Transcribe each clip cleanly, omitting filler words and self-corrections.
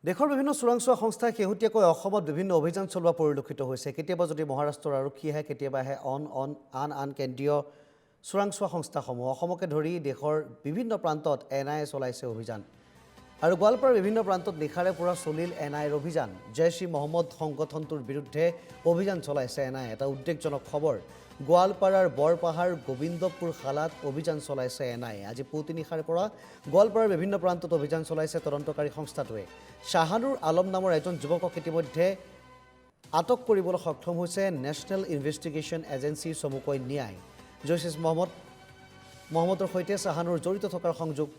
দেশৰ বিভিন্ন চোৰাংচোৱা সংস্থাই শেহতীয়াকৈ অসমত বিভিন্ন অভিযান চলোৱা পৰিলক্ষিত হৈছে। কেতিয়াবা যদি মহাৰাষ্ট্ৰৰ আৰক্ষী আহে, কেতিয়াবা আহে আন কেন্দ্ৰীয় চোৰাংচোৱা সংস্থাসমূহ। অসমকে ধৰি দেশৰ বিভিন্ন প্ৰান্তত NIA চলাইছে অভিযান। আৰু গোৱালপাৰাৰ বিভিন্ন প্ৰান্তত নিশাৰে পৰা চলিল NIAৰ অভিযান। জৈশ-ই-মহম্মদ সংগঠনটোৰ বিৰুদ্ধে অভিযান চলাইছে NIA। এটা উদ্বেগজনক খবৰ, গোৱালপাৰাৰ বৰপাহাৰ গোবিন্দপুৰ খালাত অভিযান চলাইছে NIA। আজি পুৱতি নিশাৰে পৰা গোৱালপাৰাৰ বিভিন্ন প্ৰান্তত অভিযান চলাইছে তদন্তকাৰী সংস্থাটোৱে। শাহানুৰ আলম নামৰ এজন যুৱকক ইতিমধ্যে আটক কৰিবলৈ সক্ষম হৈছে নেশ্যনেল ইনভেষ্টিগেশ্যন এজেন্সিৰ চমুকৈ নিয়াই। জৈশ-ই-মহম্মদৰ সৈতে শাহানুৰ জড়িত থকাৰ সংযোগ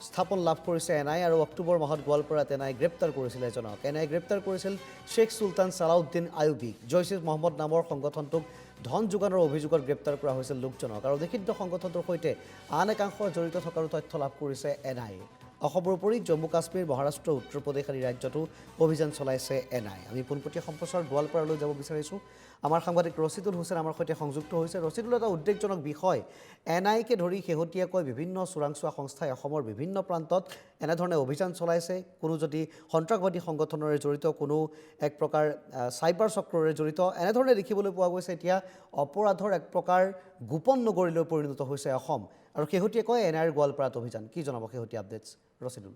স্থাপন লাভ কৰিছে NIA। আৰু অক্টোবৰ মাহত গোৱালপাৰাত NIA গ্ৰেপ্তাৰ কৰিছিল এজনক। NIA গ্ৰেপ্তাৰ কৰিছিল শ্বেখ চুলতান ছালাউদ্দিন আইয়ুবীক। জৈশ-ই-মহম্মদ নামৰ সংগঠনটোক ধন যোগানৰ অভিযোগত গ্ৰেপ্তাৰ কৰা হৈছিল লোকজনক। আৰু নিষিদ্ধ সংগঠনটোৰ সৈতে আন একাংশ জড়িত থকাৰো তথ্য লাভ কৰিছে NIA। অসমৰ উপৰি জম্মু কাশ্মীৰ, মহাৰাষ্ট্ৰ, উত্তৰ প্ৰদেশ আদি ৰাজ্যতো অভিযান চলাইছে NIA। আমি পোনপটীয়া সম্প্ৰচাৰ গোৱালপাৰালৈ যাব বিচাৰিছোঁ। আমাৰ সাংবাদিক ৰচিদুল হুছেইন আমাৰ সৈতে সংযুক্ত হৈছে। ৰচিদুল, এটা উদ্বেগজনক বিষয়, NIAকে ধৰি শেহতীয়াকৈ বিভিন্ন চোৰাংচোৱা সংস্থাই অসমৰ বিভিন্ন প্ৰান্তত এনেধৰণে অভিযান চলাইছে। কোনো যদি সন্ত্ৰাসবাদী সংগঠনৰে জড়িত, কোনো এক প্ৰকাৰ চাইবাৰ চক্ৰৰে জড়িত, এনেধৰণে দেখিবলৈ পোৱা গৈছে। এতিয়া অপৰাধৰ এক প্ৰকাৰ গোপন নগৰীলৈ পৰিণত হৈছে অসম। আৰু শেহতীয়াকৈ NIAৰ গোৱালপাৰাত অভিযান। কি জনাব শেহতীয়া আপডেটছ ৰচিদুল?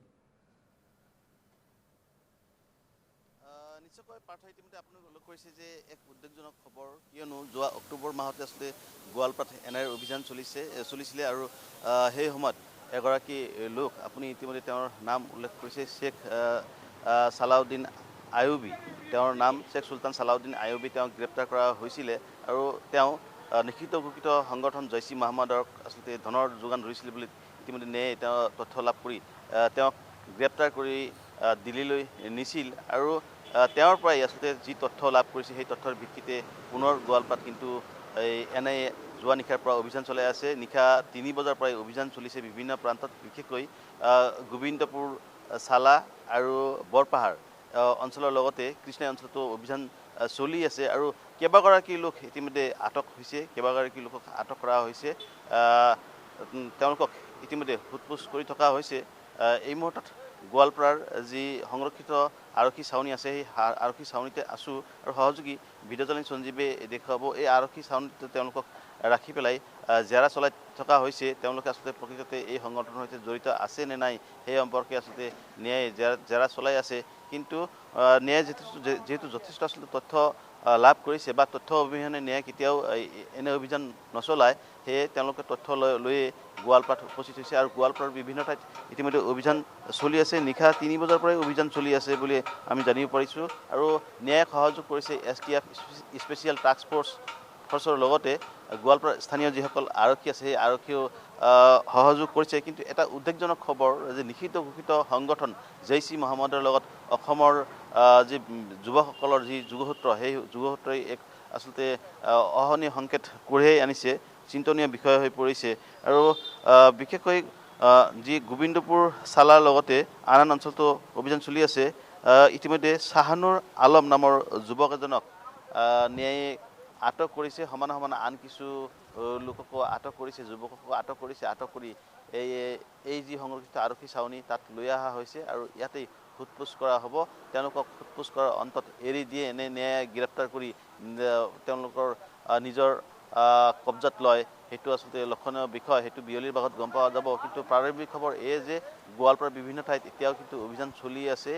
নিশ্চয়কৈ পাৰ্থ, ইতিমধ্যে আপুনি উল্লেখ কৰিছে যে এক উদ্বেগজনক খবৰ, কিয়নো যোৱা অক্টোবৰ মাহতে আচলতে গোৱালপাৰাত NIAৰ অভিযান চলিছিলে। আৰু সেই সময়ত এগৰাকী লোক, আপুনি ইতিমধ্যে তেওঁৰ নাম উল্লেখ কৰিছে, শ্বেখ ছালাউদ্দিন আইয়ুবী। তেওঁৰ নাম শ্বেখ চুলতান ছালাউদ্দিন আইয়ুবী। তেওঁক গ্ৰেপ্তাৰ কৰা হৈছিলে। আৰু তেওঁ নিষিদ্ধ ঘোষিত সংগঠন জৈশ-ই-মহম্মদক আচলতে ধনৰ যোগান ধৰিছিলে বুলি ইতিমধ্যে NIAই তেওঁ তথ্য লাভ কৰি তেওঁক গ্ৰেপ্তাৰ কৰি দিল্লীলৈ নিছিল। আৰু তেওঁৰ পৰাই আচলতে যি তথ্য লাভ কৰিছে, সেই তথ্যৰ ভিত্তিতে পুনৰ গোৱালপাৰাত কিন্তু এই NIAই যোৱা নিশাৰ পৰা অভিযান চলাই আছে। নিশা 3 বজাৰ পৰাই অভিযান চলিছে বিভিন্ন প্ৰান্তত, বিশেষকৈ গোবিন্দপুৰ, চালা আৰু বৰপাহাৰ অঞ্চলৰ লগতে কৃষ্ণাই অঞ্চলতো অভিযান চলি আছে। আৰু কেইবাগৰাকী লোক ইতিমধ্যে আটক হৈছে, কেইবাগৰাকী লোকক আটক কৰা হৈছে। তেওঁলোকক ইতিমধ্যে সোধ-পোছ কৰি থকা হৈছে। এই মুহূৰ্তত গোৱালপাৰাৰ যি সংৰক্ষিত আৰক্ষী ছাউনী আছে, সেই আৰক্ষী ছাউনীতে আছোঁ। আৰু সহযোগী ভিডিঅ'জনী সঞ্জীৱে দেখুৱাব, এই আৰক্ষী ছাউনীতে তেওঁলোকক ৰাখি পেলাই জেৰা চলাই থকা হৈছে। তেওঁলোকে আচলতে প্ৰকৃততে এই সংগঠনৰ সৈতে জড়িত আছে নে নাই, সেই সম্পৰ্কে আচলতে NIAই জেৰা চলাই আছে। কিন্তু NIAই যিহেতু যথেষ্ট আচলতে তথ্য লাভ কৰিছে, বা তথ্য অবিহনে NIAই কেতিয়াও এনে অভিযান নচলায়, সেয়ে তেওঁলোকে তথ্য লৈয়ে গোৱালপাৰাত উপস্থিত হৈছে। আৰু গোৱালপাৰাৰ বিভিন্ন ঠাইত ইতিমধ্যে অভিযান চলি আছে। নিশা 3 বজাৰ পৰাই অভিযান চলি আছে বুলি আমি জানিব পাৰিছোঁ। আৰু NIAইক সহযোগ কৰিছে STF স্পেচিয়েল টাস্ক ফ'ৰ্চৰ লগতে গোৱালপাৰাৰ স্থানীয় যিসকল আৰক্ষী আছে, সেই আৰক্ষীয়েও সহযোগ কৰিছে। কিন্তু এটা উদ্বেগজনক খবৰ যে নিষিদ্ধ ঘোষিত সংগঠন জৈশ-ই-মহম্মদৰ লগত অসমৰ যি যুৱকসকলৰ যি যোগসূত্ৰ, সেই যোগসূত্ৰই এক আচলতে অহনীয় সংকেত কঢ়িয়াই আনিছে, চিন্তনীয় বিষয় হৈ পৰিছে। আৰু বিশেষকৈ যি গোবিন্দপুৰ, চালাৰ লগতে আন অঞ্চলতো অভিযান চলি আছে। ইতিমধ্যে শাহানুৰ আলম নামৰ যুৱক এজনক NIAই আটক কৰিছে। সমানে সমানে আন কিছু লোককো আটক কৰিছে, যুৱককো আটক কৰিছে। আটক কৰি এই যি সংৰক্ষিত আৰক্ষী ছাউনী, তাত লৈ অহা হৈছে। আৰু ইয়াতেই সোধ-পোছ কৰা হ'ব। তেওঁলোকক সোধ-পোছ কৰাৰ অন্তত এৰি দিয়ে এনে NIAই গ্ৰেপ্তাৰ কৰি তেওঁলোকৰ নিজৰ কব্জাত লয়, সেইটো আচলতে লক্ষণীয় বিষয়। সেইটো বিয়লিৰ ভাগত গম পোৱা যাব। কিন্তু প্ৰাৰম্ভিক খবৰ এই যে গোৱালপাৰাৰ বিভিন্ন ঠাইত এতিয়াও কিন্তু অভিযান চলি আছে।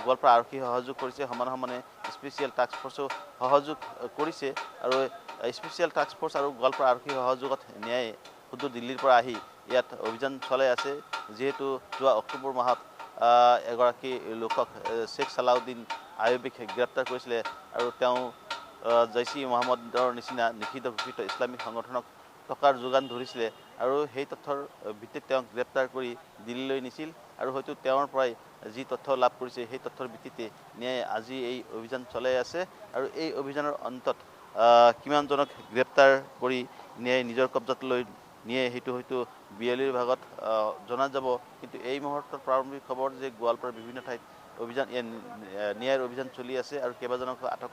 গোৱালপাৰা আৰক্ষী সহযোগ কৰিছে, সমানে সমানে স্পেচিয়েল টাস্ক ফ'ৰ্চেও সহযোগ কৰিছে। আৰু স্পেচিয়েল টাস্ক ফ'ৰ্চ আৰু গোৱালপাৰা আৰক্ষীৰ সহযোগত NIAই সুদূৰ দিল্লীৰ পৰা আহি ইয়াত অভিযান চলাই আছে। যিহেতু যোৱা অক্টোবৰ মাহত এগৰাকী লোকক শ্বেখ ছালাউদ্দিন আইয়ুবীক গ্ৰেপ্তাৰ কৰিছিলে। আৰু তেওঁ জৈশ-ই-মহম্মদৰ নিচিনা নিষিদ্ধ ঘোষিত ইছলামিক সংগঠনক টকাৰ যোগান ধৰিছিলে। আৰু সেই তথ্যৰ ভিত্তিত তেওঁক গ্ৰেপ্তাৰ কৰি দিল্লীলৈ নিছিল। আৰু হয়তো তেওঁৰ পৰাই যি তথ্য লাভ কৰিছে, সেই তথ্যৰ ভিত্তিতে NIAই আজি এই অভিযান চলাই আছে। আৰু এই অভিযানৰ অন্তত কিমানজনক গ্ৰেপ্তাৰ কৰি NIAই নিজৰ কব্জাত লৈ নিয়ে, সেইটো হয়তো বিয়লিৰ ভাগত জনা যাব। কিন্তু এই মুহূৰ্তৰ প্ৰাৰম্ভিক খবৰ যে গোৱালপাৰাৰ বিভিন্ন ঠাইত অভিযান NIAইৰ অভিযান চলি আছে। আৰু কেইবাজনকো আটক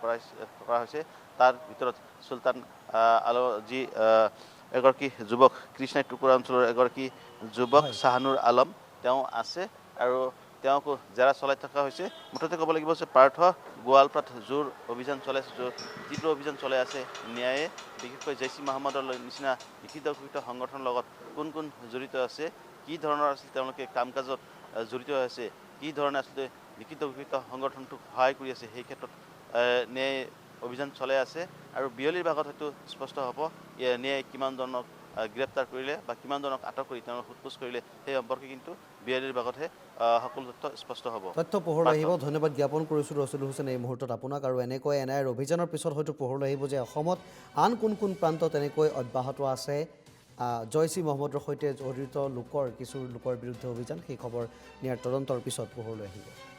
কৰা হৈছে। তাৰ ভিতৰত চুলতান যি এগৰাকী যুৱক, কৃষ্ণাই টুকুৰা অঞ্চলৰ এগৰাকী যুৱক শাহানুৰ আলম, তেওঁ আছে। আৰু তেওঁক জেৰা চলাই থকা হৈছে মুঠতে ক'ব লাগিব যে পাৰ্থ গোৱালপাৰাত জোৰ অভিযান চলাই আছে তীব্ৰ অভিযান চলাই আছে ন্যায়ে বিশেষকৈ জৈচ ই মহম্মদৰ নিচিনা লিখিত ঘোষিত সংগঠনৰ লগত কোন কোন জড়িত আছে কি ধৰণৰ আছিল তেওঁলোকে কাম কাজত জড়িত হৈ আছে কি ধৰণে আচলতে লিখিত ঘোষিত সংগঠনটোক সহায় কৰি আছে সেই ক্ষেত্ৰত ন্যায় অভিযান চলাই আছে আৰু বিয়লিৰ ভাগত হয়তো স্পষ্ট হ'ব ন্যায় কিমানজনক গ্ৰেপ্তাৰ কৰিলে বা কিমানজনক আটক কৰি তেওঁলোক সোধপোছ কৰিলে সেই সম্পৰ্কে কিন্তু বিয়লিৰ ভাগতহে সকলো তথ্য স্পষ্ট হ'ব তথ্য পোহৰলৈ আহিব ধন্যবাদ জ্ঞাপন কৰিছোঁ ৰছুল হুছেইন এই মুহূৰ্তত আপোনাক আৰু এনেকৈ এনআইৰ অভিযানৰ পিছত হয়তো পোহৰলৈ আহিব যে অসমত আন কোন কোন প্ৰান্তত এনেকৈ অব্যাহত আছে জৈচ ই মহম্মদৰ সৈতে জড়িত কিছু লোকৰ বিৰুদ্ধে অভিযান সেই খবৰ নিয়াৰ তদন্তৰ পিছত পোহৰলৈ আহিব